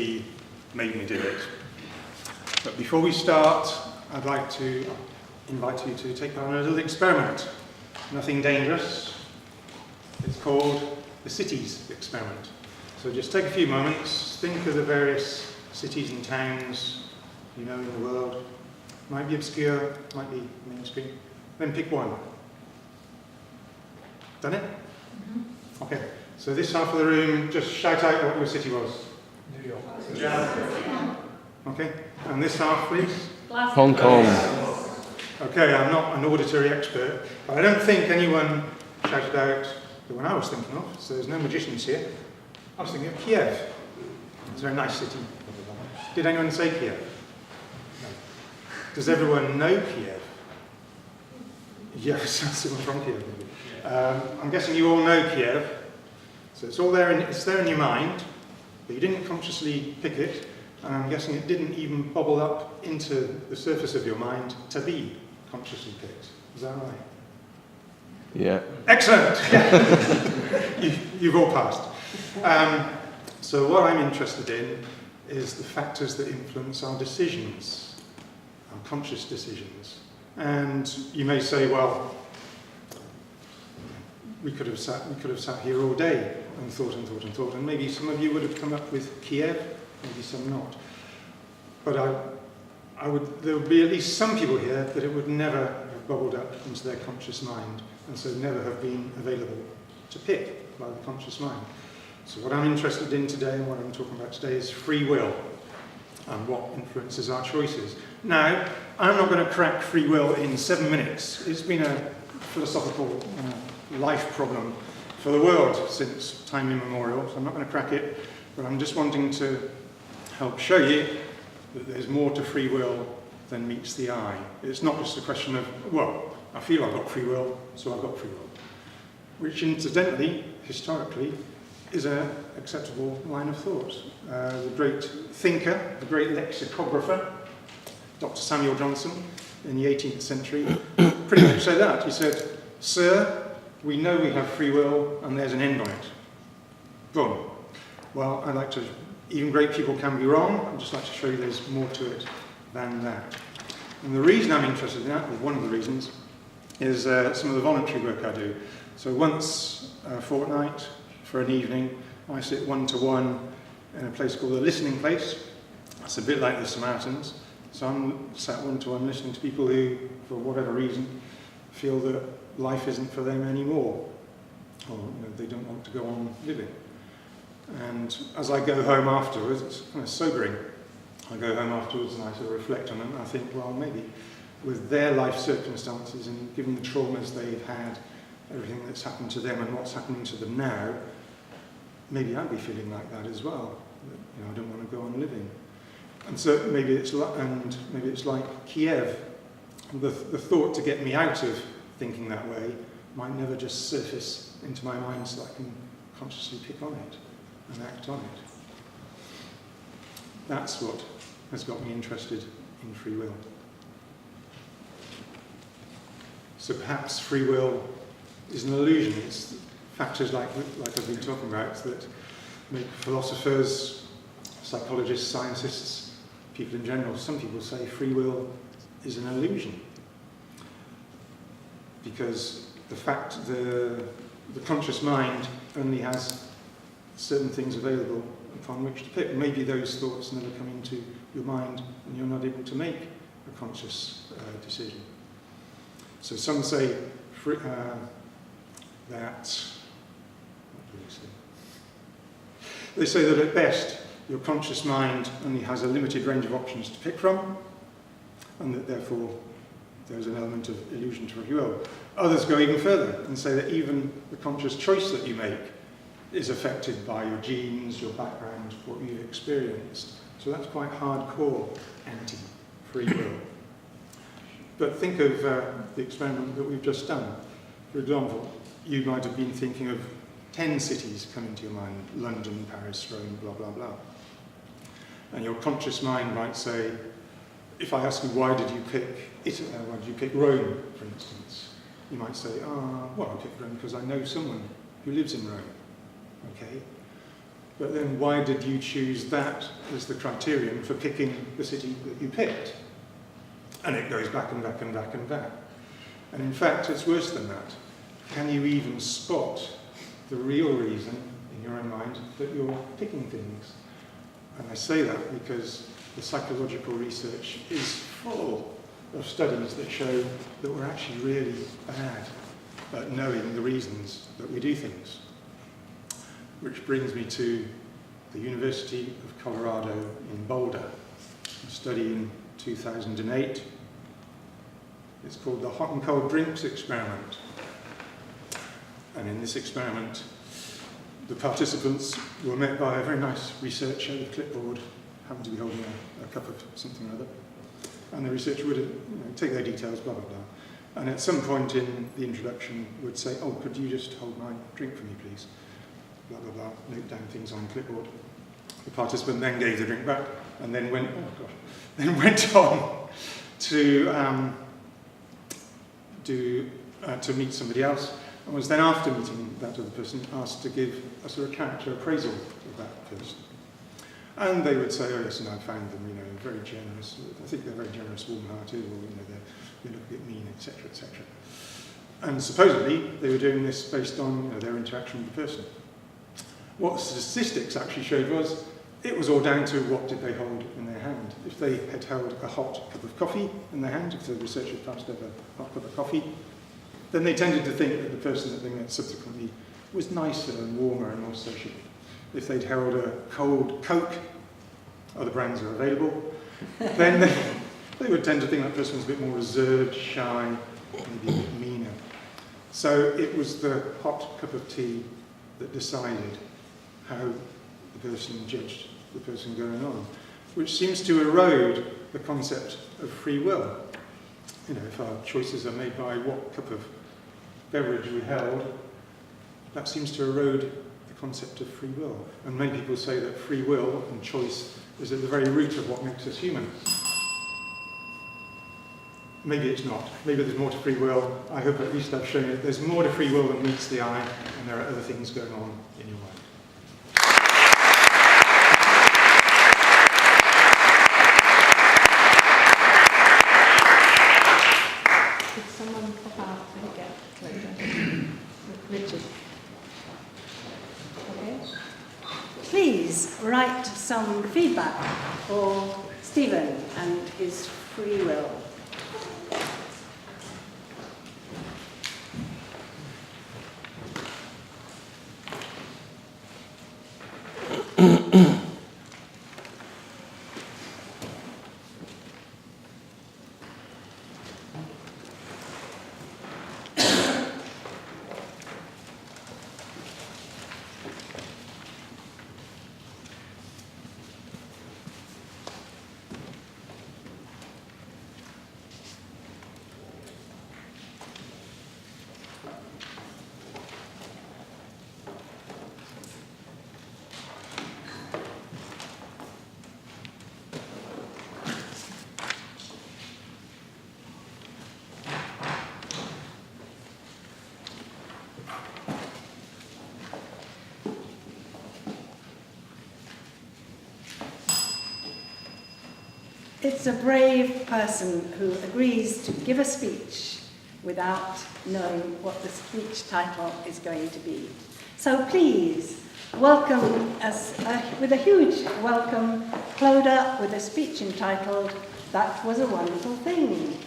he made me do it. But before we start, I'd like to invite you to take part in a little experiment. Nothing dangerous. It's called the cities experiment. So just take a few moments, think of the various cities and towns you know in the world. Might be obscure, might be mainstream. Then pick one. Done it? Mm-hmm. Okay. So this half of the room, just shout out what your city was. New York. Yeah. Okay. And this half, please. Hong Kong. Okay, I'm not an auditory expert, but I don't think anyone shouted out the one I was thinking of, so there's no magicians here. I was thinking of Kiev. It's a very nice city. Did anyone say Kiev? No. Does everyone know Kiev? Yes, someone from Kiev. I'm guessing you all know Kiev. So it's all there, it's there in your mind, but you didn't consciously pick it, and I'm guessing it didn't even bubble up into the surface of your mind to be consciously picked. Is that right? Yeah. Excellent! You've all passed. So what I'm interested in is the factors that influence our decisions, our conscious decisions. And you may say, well, we could have sat here all day and thought, and maybe some of you would have come up with Kiev, maybe some not. But there would be at least some people here that it would never have bubbled up into their conscious mind, and so never have been available to pick by the conscious mind. So what I'm interested in today, and what I'm talking about today, is free will, and what influences our choices. Now, I'm not going to crack free will in 7 minutes. It's been a philosophical life problem for the world since time immemorial, so I'm not going to crack it, but I'm just wanting to help show you that there's more to free will than meets the eye. It's not just a question of, well, I feel I've got free will, so I've got free will. Which incidentally, historically, is an acceptable line of thought. The great thinker, the great lexicographer, Dr. Samuel Johnson, in the 18th century, pretty much said that. He said, "Sir, we know we have free will, and there's an end on it." Boom. Well, I'd like to, even great people can be wrong. I'd just like to show you there's more to it than that. And the reason I'm interested in that, or one of the reasons, is some of the voluntary work I do. So once a fortnight, for an evening, I sit one-to-one in a place called the Listening Place. It's a bit like the Samaritans. So I'm sat one-to-one listening to people who, for whatever reason, feel that life isn't for them anymore, or they don't want to go on living. And as I go home afterwards, it's kind of sobering. I go home afterwards and I sort of reflect on it, and I think, well, maybe with their life circumstances and given the traumas they've had, everything that's happened to them and what's happening to them now, maybe I'd be feeling like that as well. That, I don't want to go on living. And so maybe it's like Kiev. The thought to get me out of thinking that way might never just surface into my mind so I can consciously pick on it and act on it. That's what has got me interested in free will. So perhaps free will is an illusion. It's factors like I've been talking about that make philosophers, psychologists, scientists, people in general, some people say free will is an illusion. Because the conscious mind only has certain things available upon which to pick. Maybe those thoughts never come into your mind and you're not able to make a conscious decision. So some say that, what do they say? They say that at best your conscious mind only has a limited range of options to pick from, and that therefore there's an element of illusion to free will. Others go even further and say that even the conscious choice that you make is affected by your genes, your background, what you've experienced. So that's quite hardcore anti-free will. But think of the experiment that we've just done. For example, you might have been thinking of 10 cities coming to your mind: London, Paris, Rome, blah, blah, blah. And your conscious mind might say, if I ask you why did you pick why did you pick Rome, for instance, you might say, well, I picked Rome because I know someone who lives in Rome. Okay. But then why did you choose that as the criterion for picking the city that you picked? And it goes back and back and back and back. And in fact, it's worse than that. Can you even spot the real reason in your own mind that you're picking things? And I say that because the psychological research is full of studies that show that we're actually really bad at knowing the reasons that we do things. Which brings me to the University of Colorado in Boulder, a study in 2008. It's called the hot and cold drinks experiment. And in this experiment, the participants were met by a very nice researcher with a clipboard, happened to be holding a cup of something or other. And the researcher would take their details, blah, blah, blah. And at some point in the introduction would say, oh, could you just hold my drink for me, please? Blah, blah, blah, note down things on the clipboard. The participant then gave the drink back and then went on to meet somebody else, and was then, after meeting that other person, asked to give a sort of character appraisal of that person. And they would say, oh yes, and I found them, very generous. I think they're very generous, warm-hearted, or they look a bit mean, etc., etc. And supposedly they were doing this based on their interaction with the person. What the statistics actually showed was it was all down to what did they hold in their hand. If they had held a hot cup of coffee in their hand, if the researcher passed over a hot cup of coffee, then they tended to think that the person that they met subsequently was nicer and warmer and more sociable. If they'd held a cold Coke, other brands are available, then they would tend to think that person was a bit more reserved, shy, maybe a bit meaner. So it was the hot cup of tea that decided how the person judged the person going on, which seems to erode the concept of free will. If our choices are made by what cup of beverage we held, that seems to erode the concept of free will. And many people say that free will and choice is at the very root of what makes us human. Maybe it's not. Maybe there's more to free will. I hope at least I've shown it. There's more to free will than meets the eye, and there are other things going on in your mind. Could someone pop out and get closer? Richard. Okay. Please write some feedback for Stephen and his free will. It's a brave person who agrees to give a speech without knowing what the speech title is going to be. So please welcome us with a huge welcome, Clodagh, with a speech entitled "That Was a Wonderful Thing."